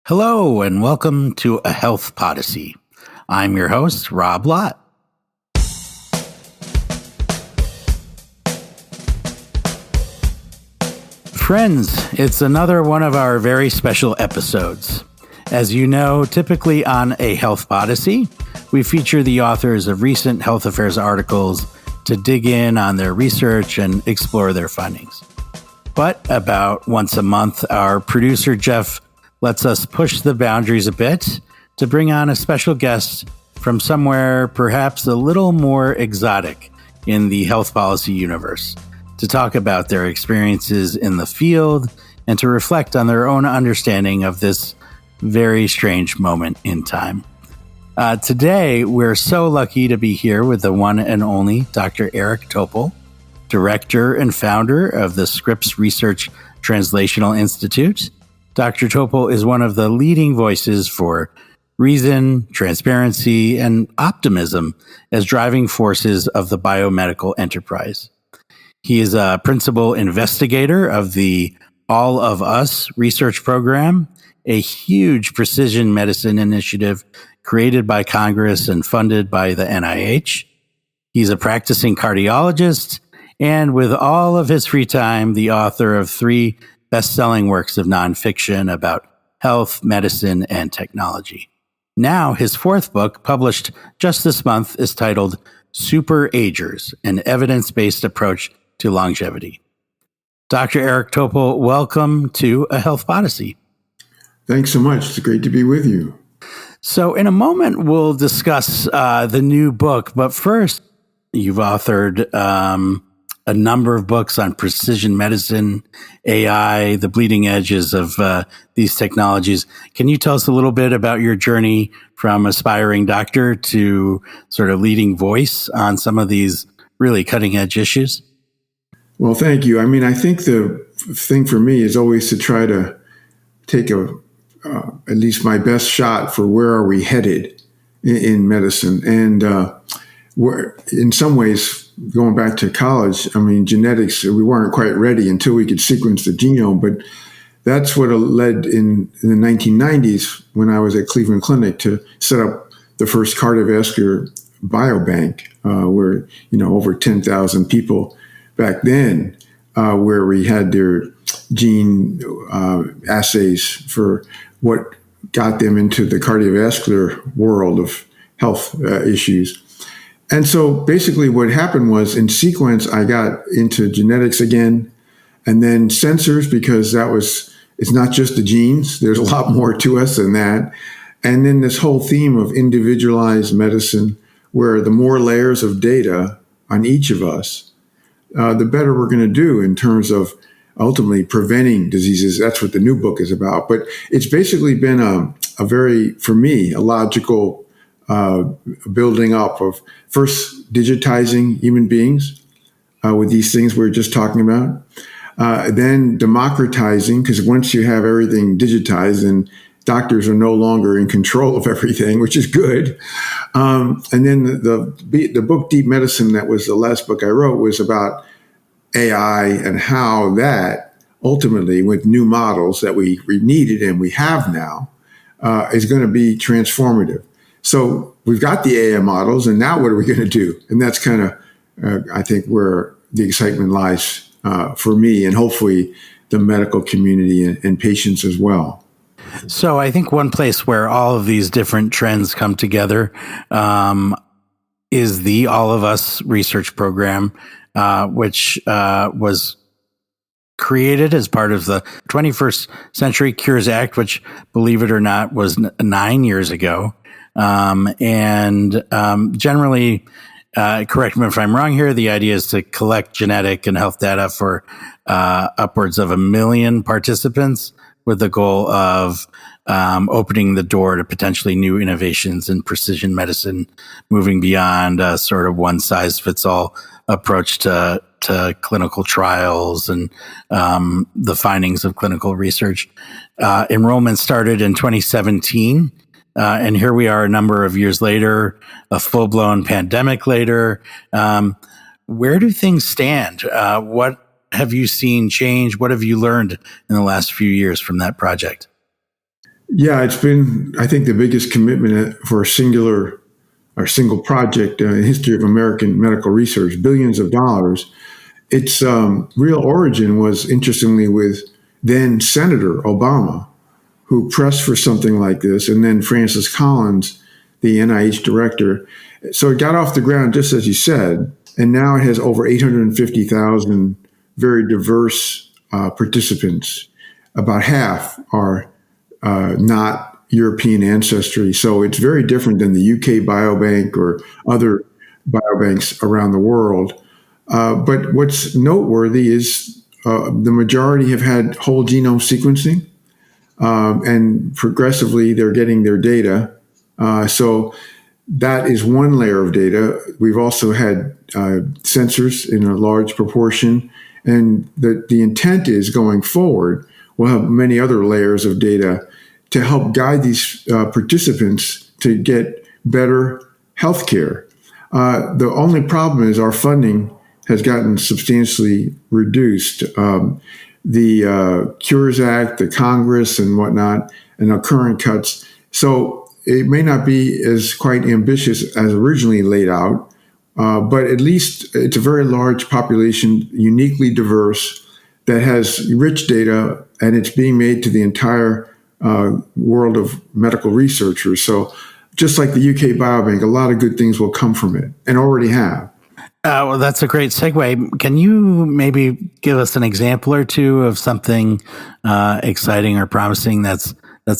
Hello, and welcome to a Health Podyssey. I'm your host, Rob Lott. Friends, it's another one of our very special episodes. As you know, typically on a Health Podyssey, we feature the authors of recent health affairs articles to dig in on their research and explore their findings. But about once a month, our producer, Jeff, lets us push the boundaries a bit to bring on a special guest from somewhere perhaps a little more exotic in the health policy universe to talk about their experiences in the field and to reflect on their own understanding of this very strange moment in time. Today, we're so lucky to be here with the one and only Dr. Eric Topol, director and founder of the Scripps Research Translational Institute. Dr. Topol is one of the leading voices for reason, transparency, and optimism as driving forces of the biomedical enterprise. He is a principal investigator of the All of Us research program, a huge precision medicine initiative created by Congress and funded by the NIH. He's a practicing cardiologist, and with all of his free time, the author of 3 best-selling works of nonfiction about health, medicine, and technology. Now, his 4th book, published just this month, is titled Super Agers, an evidence-based approach to longevity. Dr. Eric Topol, welcome to a Health Podyssey. Thanks so much. It's great to be with you. So in a moment, we'll discuss the new book, but first, you've authored a number of books on precision medicine, AI, the bleeding edges of these technologies. Can you tell us a little bit about your journey from aspiring doctor to sort of leading voice on some of these really cutting edge issues? Well, thank you. I mean, I think the thing for me is always to try to take at least my best shot for where are we headed in medicine. And where, in some ways, going back to college, I mean, genetics, we weren't quite ready until we could sequence the genome, but that's what led in the 1990s when I was at Cleveland Clinic to set up the first cardiovascular biobank, where, over 10,000 people back then, where we had their gene assays for what got them into the cardiovascular world of health issues. And so basically what happened was in sequence, I got into genetics again, and then sensors, because it's not just the genes. There's a lot more to us than that. And then this whole theme of individualized medicine, where the more layers of data on each of us, the better we're going to do in terms of ultimately preventing diseases. That's what the new book is about. But it's basically been a very, for me, a logical building up of first digitizing human beings with these things we were just talking about, then democratizing, because once you have everything digitized, then doctors are no longer in control of everything, which is good. And then the book Deep Medicine, that was the last book I wrote, was about AI and how that ultimately, with new models that we needed and we have now, is going to be transformative. So we've got the AI models, and now what are we going to do? And that's kind of, I think, where the excitement lies for me and hopefully the medical community and patients as well. So I think one place where all of these different trends come together is the All of Us research program, which was created as part of the 21st Century Cures Act, which, believe it or not, was 9 years ago. Generally, correct me if I'm wrong here, the idea is to collect genetic and health data for upwards of 1 million participants, with the goal of opening the door to potentially new innovations in precision medicine, moving beyond a sort of one-size-fits-all approach to clinical trials and the findings of clinical research. Enrollment started in 2017. And here we are a number of years later, a full-blown pandemic later. Where do things stand? What have you seen change? What have you learned in the last few years from that project? Yeah, it's been, I think, the biggest commitment for a single project in the history of American medical research, billions of dollars. Its real origin was, interestingly, with then Senator Obama, who pressed for something like this, and then Francis Collins, the NIH director. So it got off the ground, just as you said, and now it has over 850,000 very diverse participants. About half are not European ancestry. So it's very different than the UK Biobank or other biobanks around the world. But what's noteworthy is the majority have had whole genome sequencing, and progressively they're getting their data. So that is one layer of data. We've also had sensors in a large proportion, and the intent is going forward, we'll have many other layers of data to help guide these participants to get better health care. The only problem is our funding has gotten substantially reduced. The Cures Act, the Congress, and whatnot, and our current cuts. So it may not be as quite ambitious as originally laid out, but at least it's a very large population, uniquely diverse, that has rich data, and it's being made to the entire world of medical researchers. So just like the UK Biobank, a lot of good things will come from it, and already have. Well, that's a great segue. Can you maybe give us an example or two of something exciting or promising that's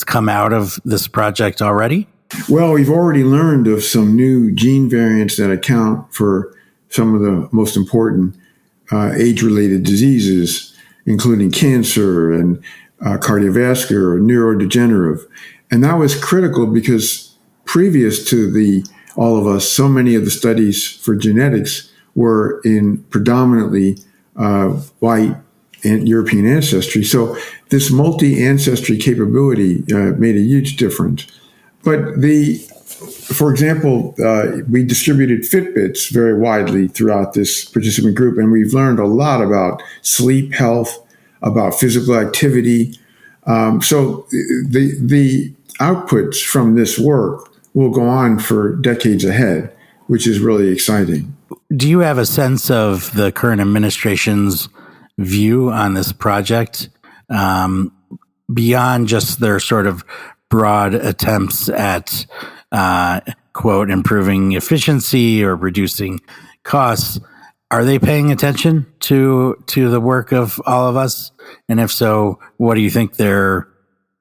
come out of this project already? Well, we've already learned of some new gene variants that account for some of the most important age-related diseases, including cancer and cardiovascular or neurodegenerative. And that was critical because previous to all of us, so many of the studies for genetics were in predominantly white and European ancestry. So this multi-ancestry capability made a huge difference. But for example, we distributed Fitbits very widely throughout this participant group, and we've learned a lot about sleep health, about physical activity. So the outputs from this work will go on for decades ahead, which is really exciting. Do you have a sense of the current administration's view on this project, beyond just their sort of broad attempts at, quote, improving efficiency or reducing costs? Are they paying attention to the work of all of us? And if so, what do you think their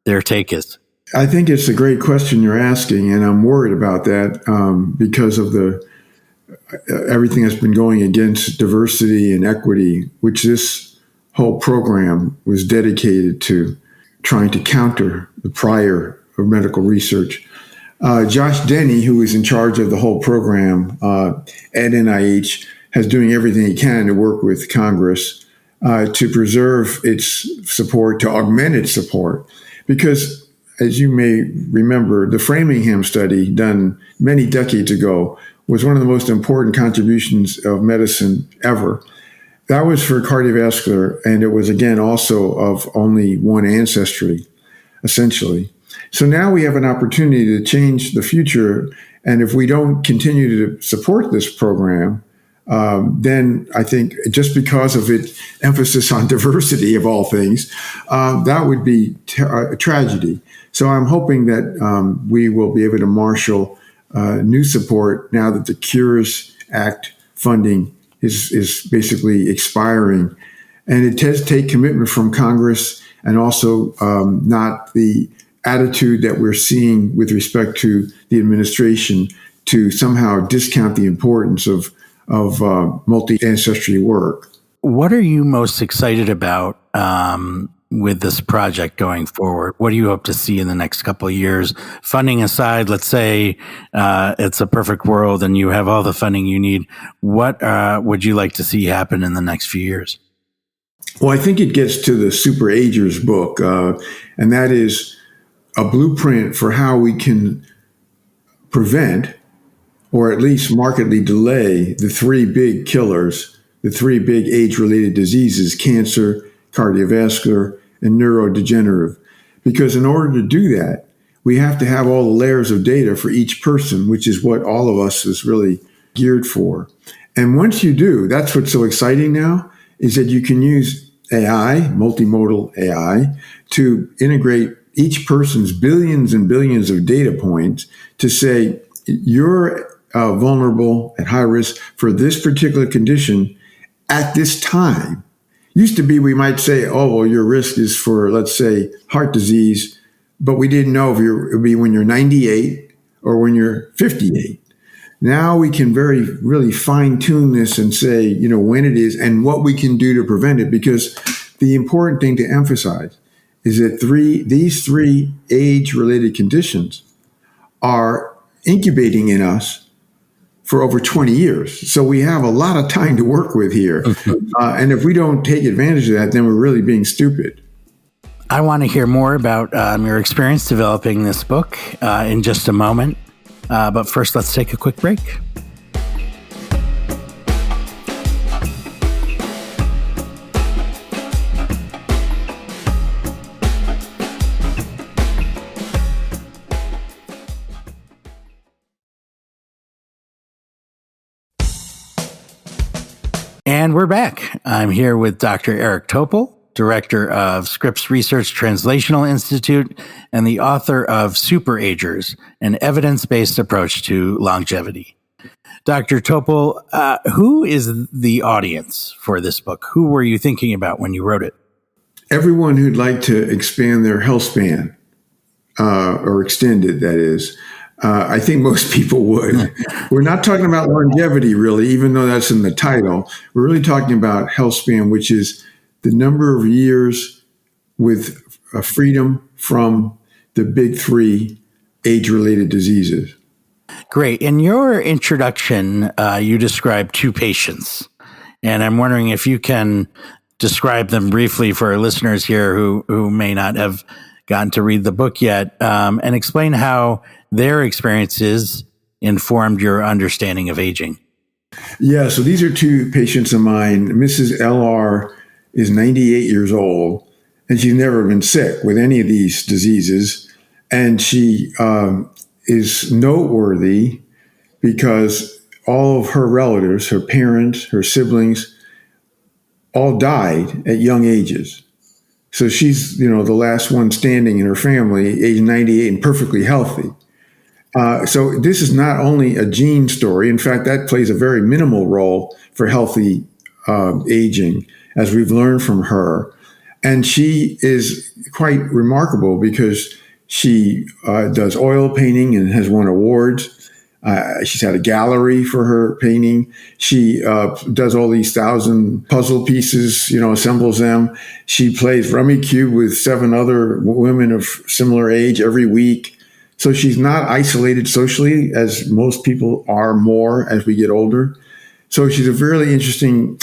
take is? I think it's a great question you're asking, and I'm worried about that because of everything that's been going against diversity and equity, which this whole program was dedicated to trying to counter the prior of medical research. Josh Denny, who is in charge of the whole program at NIH, has doing everything he can to work with Congress to preserve its support, to augment its support. Because, as you may remember, the Framingham study done many decades ago was one of the most important contributions of medicine ever. That was for cardiovascular, and it was, again, also of only one ancestry, essentially. So now we have an opportunity to change the future, and if we don't continue to support this program, then I think just because of its emphasis on diversity of all things, that would be a tragedy. So I'm hoping that we will be able to marshal new support now that the Cures Act funding is basically expiring. And it does take commitment from Congress, and also not the attitude that we're seeing with respect to the administration to somehow discount the importance of multi-ancestry work. What are you most excited about with this project going forward? What do you hope to see in the next couple of years? Funding aside, let's say it's a perfect world and you have all the funding you need. What would you like to see happen in the next few years? Well, I think it gets to the Super Agers book, and that is a blueprint for how we can prevent, or at least markedly delay, the three big killers, the three big age-related diseases: cancer, cardiovascular, and neurodegenerative. because in order to do that, we have to have all the layers of data for each person, which is what all of us is really geared for. And once you do, that's what's so exciting now, is that you can use AI, multimodal AI, to integrate each person's billions and billions of data points to say, you're vulnerable at high risk for this particular condition at this time. Used to be, we might say, oh, well, your risk is for, let's say, heart disease, but we didn't know if it would be when you're 98 or when you're 58. Now we can really fine tune this and say, when it is and what we can do to prevent it. Because the important thing to emphasize is that these three age-related conditions are incubating in us for over 20 years. So we have a lot of time to work with here. And if we don't take advantage of that, then we're really being stupid. I want to hear more about your experience developing this book in just a moment. But first, let's take a quick break. And we're back. I'm here with Dr. Eric Topol, Director of Scripps Research Translational Institute and the author of Superagers, an evidence-based approach to longevity. Dr. Topol, who is the audience for this book? Who were you thinking about when you wrote it? Everyone who'd like to expand their health span, or extend it, that is. I think most people would. We're not talking about longevity, really, even though that's in the title. We're really talking about health span, which is the number of years with freedom from the big three age-related diseases. Great. In your introduction, you described two patients, and I'm wondering if you can describe them briefly for our listeners here who may not have gotten to read the book yet, and explain how their experiences informed your understanding of aging. Yeah, so these are two patients of mine. Mrs. LR is 98 years old, and she's never been sick with any of these diseases. And she is noteworthy because all of her relatives, her parents, her siblings, all died at young ages. So she's, the last one standing in her family, age 98 and perfectly healthy. So this is not only a gene story. In fact, that plays a very minimal role for healthy aging, as we've learned from her. And she is quite remarkable because she does oil painting and has won awards. She's had a gallery for her painting. She does all these 1,000 puzzle pieces, assembles them. She plays rummy cube with 7 other women of similar age every week. So she's not isolated socially, as most people are more as we get older. So she's a really interesting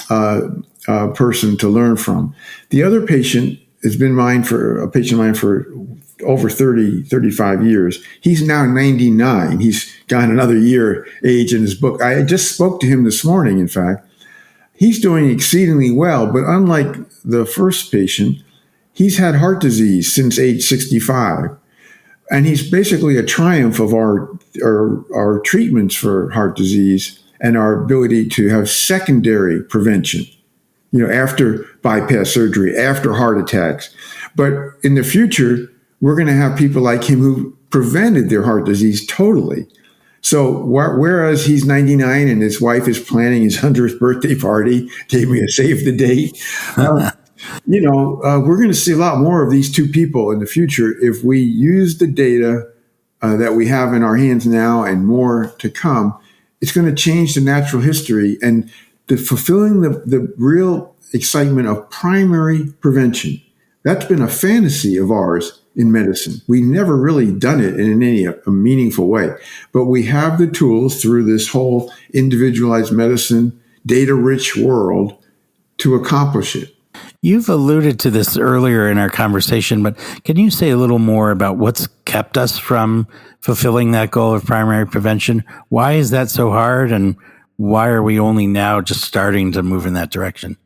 person to learn from. The other patient has been a patient of mine for over 35 years. He's now 99. He's got another year age in his book. I just spoke to him this morning, in fact. He's doing exceedingly well, but unlike the first patient, he's had heart disease since age 65. And he's basically a triumph of our treatments for heart disease and our ability to have secondary prevention, after bypass surgery, after heart attacks. But in the future, we're going to have people like him who prevented their heart disease totally. So whereas he's 99 and his wife is planning his 100th birthday party, gave me a save the date, we're going to see a lot more of these two people in the future if we use the data that we have in our hands now and more to come. It's going to change the natural history and fulfilling the real excitement of primary prevention. That's been a fantasy of ours in medicine. We never really done it in a meaningful way, but we have the tools through this whole individualized medicine, data-rich world to accomplish it. You've alluded to this earlier in our conversation, but can you say a little more about what's kept us from fulfilling that goal of primary prevention? Why is that so hard, and why are we only now just starting to move in that direction?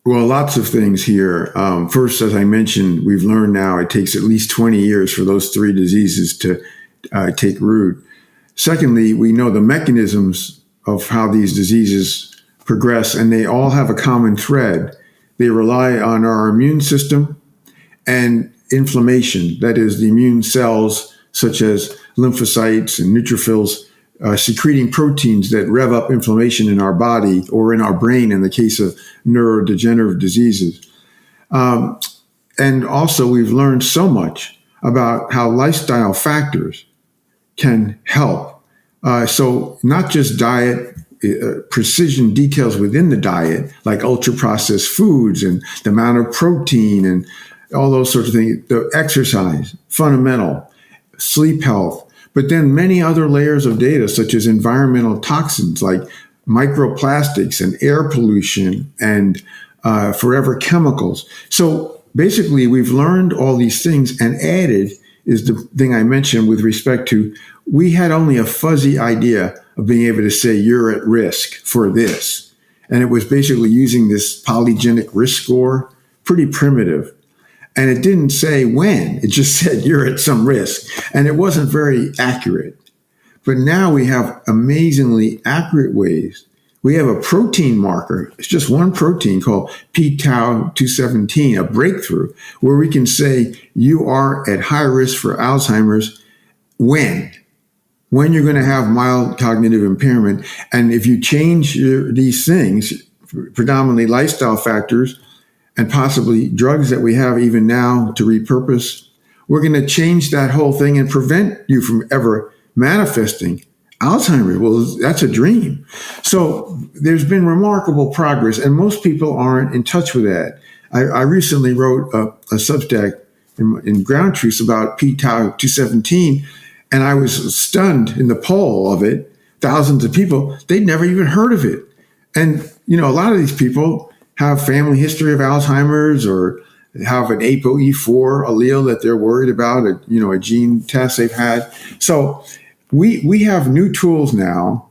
Well, lots of things here. First, as I mentioned, we've learned now it takes at least 20 years for those three diseases to take root. Secondly, we know the mechanisms of how these diseases progress, and they all have a common thread. They rely on our immune system and inflammation, that is, the immune cells, such as lymphocytes and neutrophils, secreting proteins that rev up inflammation in our body or in our brain in the case of neurodegenerative diseases. And also, we've learned so much about how lifestyle factors can help. So not just diet, precision details within the diet, like ultra-processed foods and the amount of protein and all those sorts of things, the exercise, fundamental, sleep health, but then many other layers of data, such as environmental toxins like microplastics and air pollution and forever chemicals. So basically, we've learned all these things, and added is the thing I mentioned with respect to we had only a fuzzy idea of being able to say you're at risk for this. And it was basically using this polygenic risk score, pretty primitive. And it didn't say when, it just said you're at some risk. And it wasn't very accurate. But now we have amazingly accurate ways. We have a protein marker. It's just one protein called p-tau 217, a breakthrough, where we can say you are at high risk for Alzheimer's when you're going to have mild cognitive impairment. And if you change these things, predominantly lifestyle factors, and possibly drugs that we have even now to repurpose, we're going to change that whole thing and prevent you from ever manifesting Alzheimer's. Well, that's a dream. So there's been remarkable progress, and most people aren't in touch with that. I recently wrote a Substack in Ground Truth about p-tau 217, and I was stunned in the poll of it. Thousands of people, they'd never even heard of it. And, a lot of these people have family history of Alzheimer's or have an ApoE4 allele that they're worried about, a gene test they've had. So we have new tools now,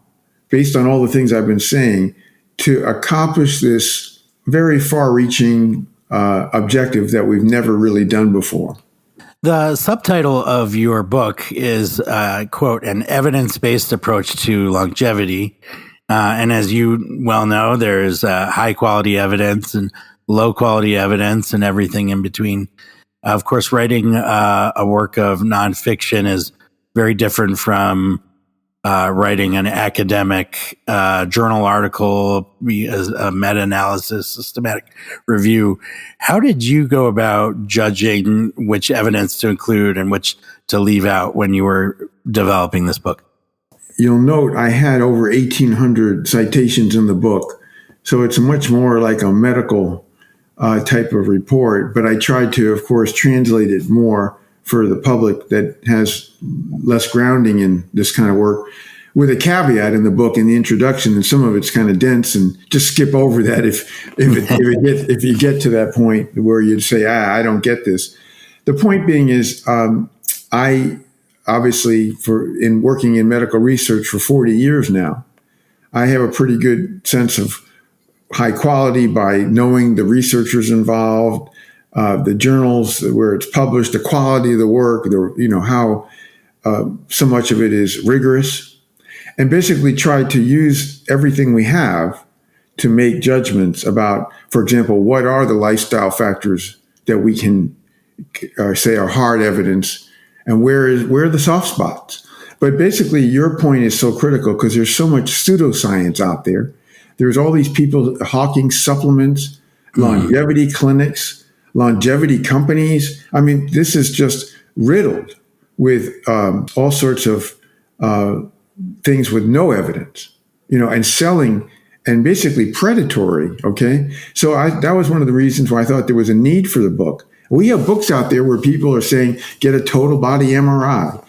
based on all the things I've been saying, to accomplish this very far-reaching objective that we've never really done before. The subtitle of your book is, quote, an evidence-based approach to longevity. And as you well know, there's high-quality evidence and low-quality evidence and everything in between. Of course, writing a work of nonfiction is very different from writing an academic journal article, a meta-analysis, systematic review. How did you go about judging which evidence to include and which to leave out when you were developing this book? You'll note I had over 1,800 citations in the book, so it's much more like a medical type of report, but I tried to, of course, translate it more for the public that has less grounding in this kind of work, with a caveat in the book in the introduction, and some of it's kind of dense, and just skip over that if you get to that point where you'd say, I don't get this. The point being is, I obviously, in working in medical research for 40 years now, I have a pretty good sense of high quality by knowing the researchers involved, the journals where it's published, the quality of the work, how so much of it is rigorous, and basically try to use everything we have to make judgments about, for example, what are the lifestyle factors that we can say are hard evidence, and where are the soft spots. But basically, your point is so critical because there's so much pseudoscience out there. There's all these people hawking supplements, longevity clinics, longevity companies. I mean, this is just riddled with all sorts of things with no evidence, and selling and basically predatory. Okay. So that was one of the reasons why I thought there was a need for the book. We have books out there where people are saying, get a total body MRI,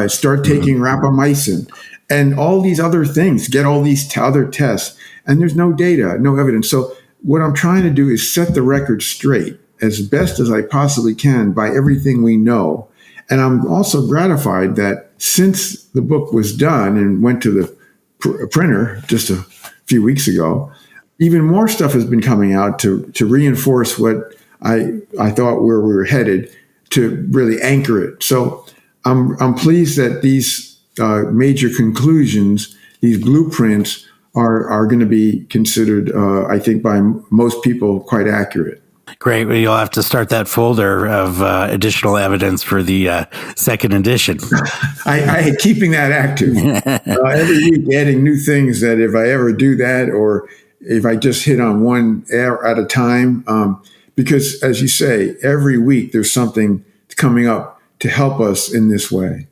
start taking rapamycin, and all these other things, get all these other tests. And there's no data, no evidence. So what I'm trying to do is set the record straight as best as I possibly can by everything we know. And I'm also gratified that since the book was done and went to the printer just a few weeks ago, even more stuff has been coming out to reinforce what I thought where we were headed, to really anchor it. So I'm pleased that these major conclusions, these blueprints, are going to be considered, I think, by most people quite accurate. Great. Well, you'll have to start that folder of additional evidence for the second edition. I keeping that active every week, adding new things that if I ever do that, or if I just hit on one at a time, because as you say, every week there's something coming up to help us in this way.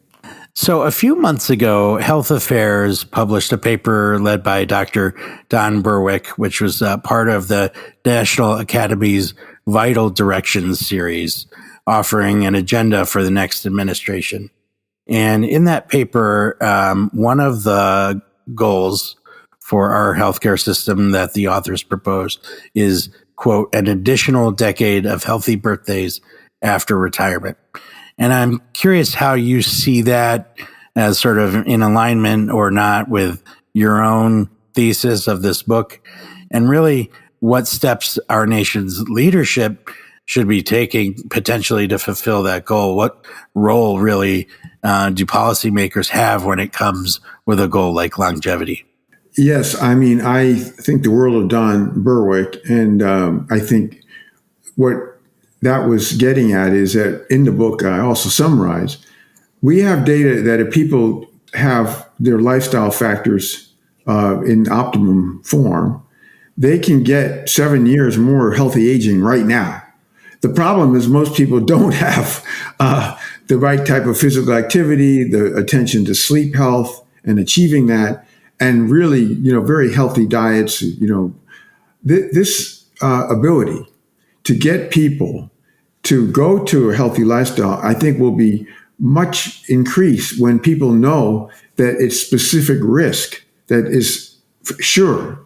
So a few months ago, Health Affairs published a paper led by Dr. Don Berwick, which was part of the National Academy's Vital Directions series, offering an agenda for the next administration. And in that paper, one of the goals for our healthcare system that the authors proposed is, quote, an additional decade of healthy birthdays after retirement. And I'm curious how you see that as sort of in alignment or not with your own thesis of this book, and really what steps our nation's leadership should be taking potentially to fulfill that goal. What role really do policymakers have when it comes with a goal like longevity? Yes, I mean, I think the world of Don Berwick, and I think what that was getting at is that in the book, I also summarize, we have data that if people have their lifestyle factors in optimum form, they can get 7 years more healthy aging right now. The problem is most people don't have the right type of physical activity, the attention to sleep health and achieving that, and really, very healthy diets. This ability to get people to go to a healthy lifestyle, I think, will be much increased when people know that it's specific risk that is sure,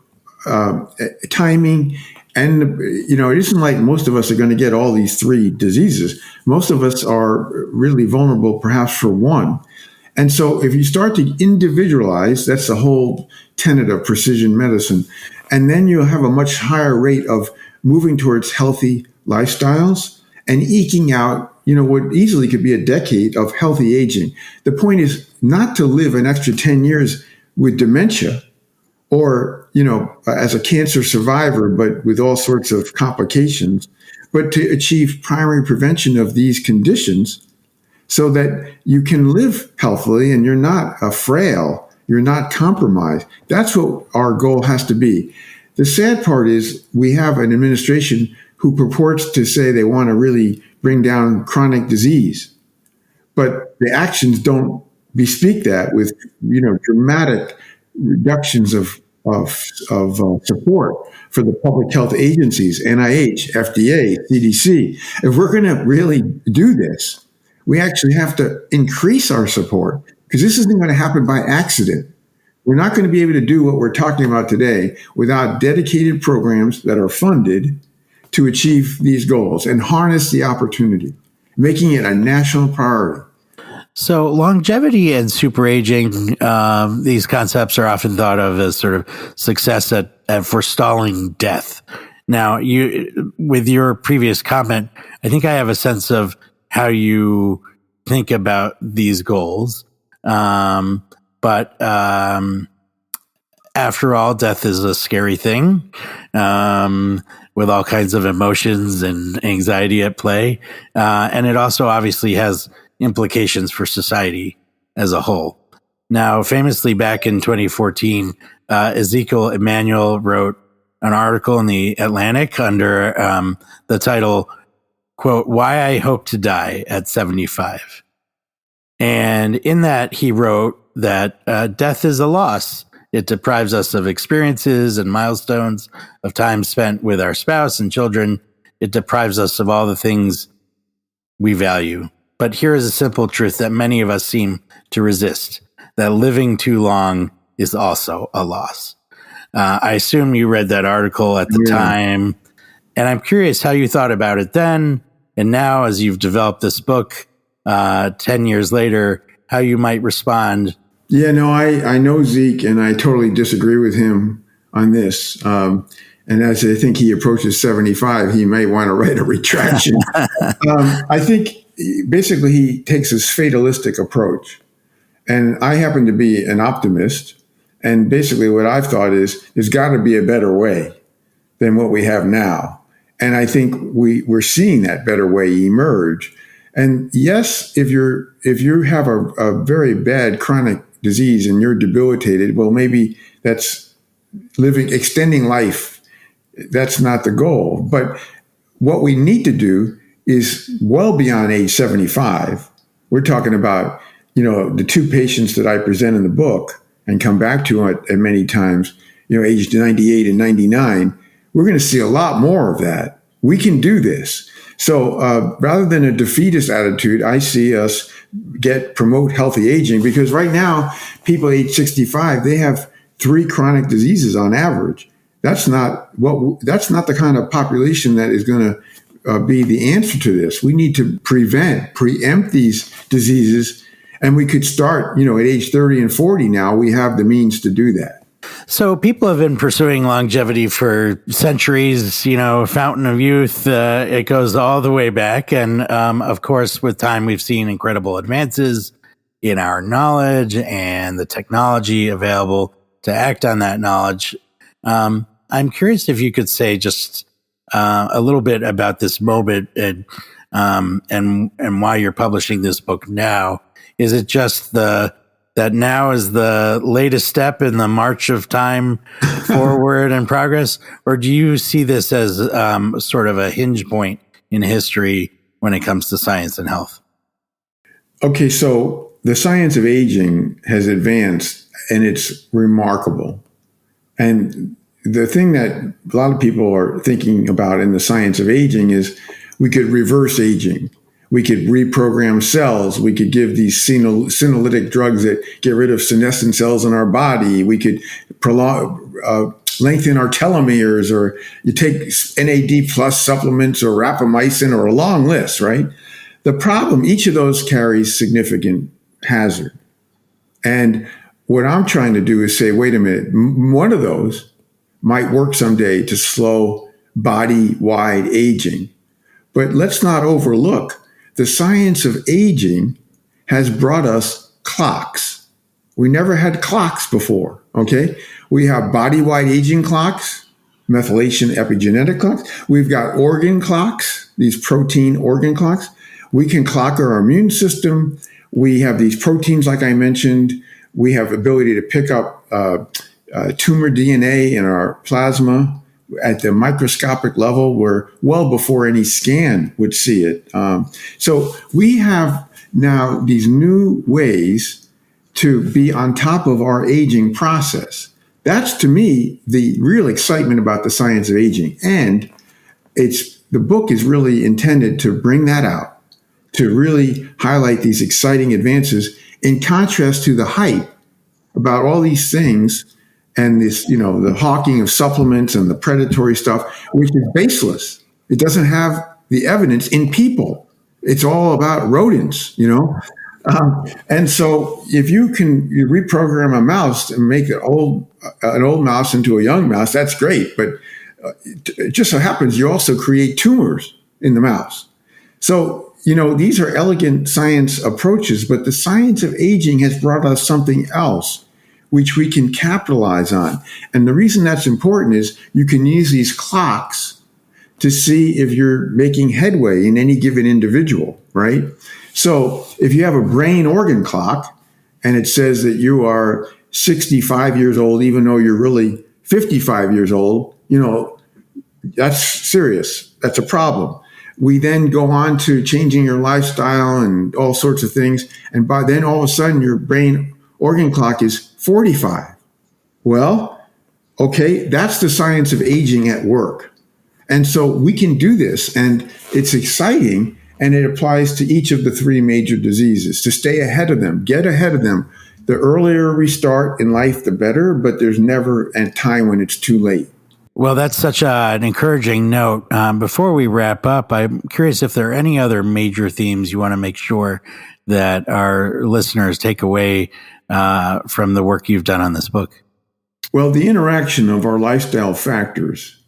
timing. And, it isn't like most of us are going to get all these three diseases. Most of us are really vulnerable, perhaps for one. And so if you start to individualize, that's the whole tenet of precision medicine. And then you'll have a much higher rate of moving towards healthy lifestyles and eking out, what easily could be a decade of healthy aging. The point is not to live an extra 10 years with dementia or, as a cancer survivor, but with all sorts of complications, but to achieve primary prevention of these conditions so that you can live healthily and you're not frail, you're not compromised. That's what our goal has to be. The sad part is we have an administration who purports to say they want to really bring down chronic disease, but the actions don't bespeak that with, dramatic reductions of support for the public health agencies, NIH, FDA, CDC. If we're going to really do this, we actually have to increase our support, because this isn't going to happen by accident. We're not going to be able to do what we're talking about today without dedicated programs that are funded to achieve these goals and harness the opportunity, making it a national priority. So longevity and superaging, these concepts are often thought of as sort of success at forestalling death. Now, with your previous comment, I think I have a sense of how you think about these goals. But after all, death is a scary thing, with all kinds of emotions and anxiety at play. And it also obviously has implications for society as a whole. Now, famously back in 2014, Ezekiel Emanuel wrote an article in the Atlantic under the title, quote, "Why I Hope to Die at 75. And in that, he wrote that death is a loss. It deprives us of experiences and milestones, of time spent with our spouse and children. It deprives us of all the things we value. But here is a simple truth that many of us seem to resist, that living too long is also a loss." I assume you read that article at the time, and I'm curious how you thought about it then, and now as you've developed this book 10 years later, how you might respond. Yeah, no, I know Zeke, and I totally disagree with him on this. And as I think he approaches 75, he may want to write a retraction. I think basically he takes this fatalistic approach. And I happen to be an optimist. And basically what I've thought is there's got to be a better way than what we have now. And I think we're seeing that better way emerge. And yes, if you have a very bad chronic disease and you're debilitated, well, maybe that's extending life. That's not the goal. But what we need to do is well beyond age 75. We're talking about, the two patients that I present in the book and come back to it at many times, age 98 and 99. We're going to see a lot more of that. We can do this. So rather than a defeatist attitude, I see us promote healthy aging, because right now, people age 65, they have 3 chronic diseases on average. That's not the kind of population that is going to be the answer to this. We need to preempt these diseases, and we could start, at age 30 and 40 now, we have the means to do that. So people have been pursuing longevity for centuries, fountain of youth. It goes all the way back. And of course, with time, we've seen incredible advances in our knowledge and the technology available to act on that knowledge. I'm curious if you could say just a little bit about this moment and why you're publishing this book now. Is it just that now is the latest step in the march of time forward and progress? Or do you see this as sort of a hinge point in history when it comes to science and health? Okay, so the science of aging has advanced, and it's remarkable. And the thing that a lot of people are thinking about in the science of aging is we could reverse aging. We could reprogram cells. We could give these senolytic drugs that get rid of senescent cells in our body. We could lengthen our telomeres, or you take NAD plus supplements or rapamycin, or a long list, right? The problem, each of those carries significant hazard. And what I'm trying to do is say, wait a minute, one of those might work someday to slow body-wide aging. But let's not overlook the science of aging has brought us clocks. We never had clocks before, okay? We have body-wide aging clocks, methylation epigenetic clocks. We've got organ clocks, these protein organ clocks. We can clock our immune system. We have these proteins, like I mentioned. We have ability to pick up tumor DNA in our plasma at the microscopic level, where well before any scan would see it. So we have now these new ways to be on top of our aging process. That's, to me, the real excitement about the science of aging. And the book is really intended to bring that out, to really highlight these exciting advances, in contrast to the hype about all these things and this, the hawking of supplements and the predatory stuff, which is baseless. It doesn't have the evidence in people. It's all about rodents, And so if you reprogram a mouse and make an old mouse into a young mouse, that's great. But it just so happens you also create tumors in the mouse. So, these are elegant science approaches, but the science of aging has brought us something else, which we can capitalize on. And the reason that's important is you can use these clocks to see if you're making headway in any given individual, right? So if you have a brain organ clock and it says that you are 65 years old, even though you're really 55 years old, that's serious. That's a problem. We then go on to changing your lifestyle and all sorts of things. And by then, all of a sudden, your brain organ clock is 45. Well, okay, that's the science of aging at work. And so we can do this, and it's exciting, and it applies to each of the 3 major diseases, to stay ahead of them, get ahead of them. The earlier we start in life, the better, but there's never a time when it's too late. Well, that's such an encouraging note. Before we wrap up, I'm curious if there are any other major themes you want to make sure that our listeners take away from the work you've done on this book. Well, the interaction of our lifestyle factors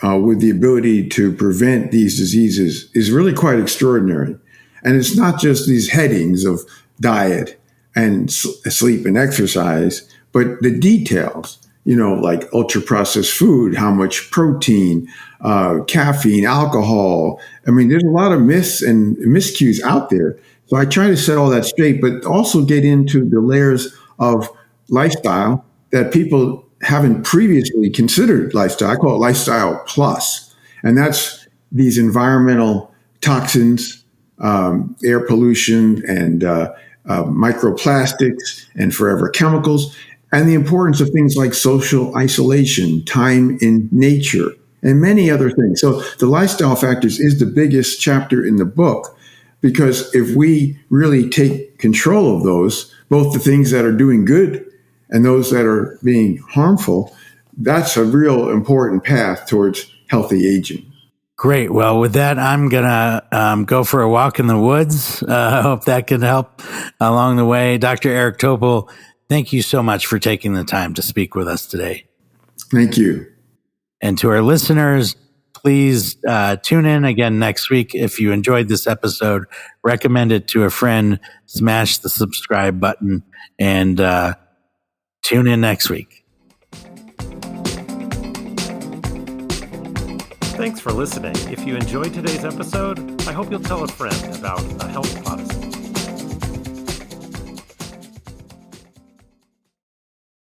with the ability to prevent these diseases is really quite extraordinary. And it's not just these headings of diet and sleep and exercise, but the details, like ultra processed food, how much protein, caffeine, alcohol. I mean, there's a lot of myths and miscues out there. So I try to set all that straight, but also get into the layers of lifestyle that people haven't previously considered lifestyle. I call it lifestyle plus. And that's these environmental toxins, air pollution, and microplastics and forever chemicals, and the importance of things like social isolation, time in nature, and many other things. So the lifestyle factors is the biggest chapter in the book, because if we really take control of those, both the things that are doing good and those that are being harmful, that's a real important path towards healthy aging. Great. Well, with that, I'm going to go for a walk in the woods. I hope that can help along the way. Dr. Eric Topol, thank you so much for taking the time to speak with us today. Thank you. And to our listeners, please tune in again next week. If you enjoyed this episode, recommend it to a friend, smash the subscribe button, and tune in next week. Thanks for listening. If you enjoyed today's episode, I hope you'll tell a friend about the Health Podyssey.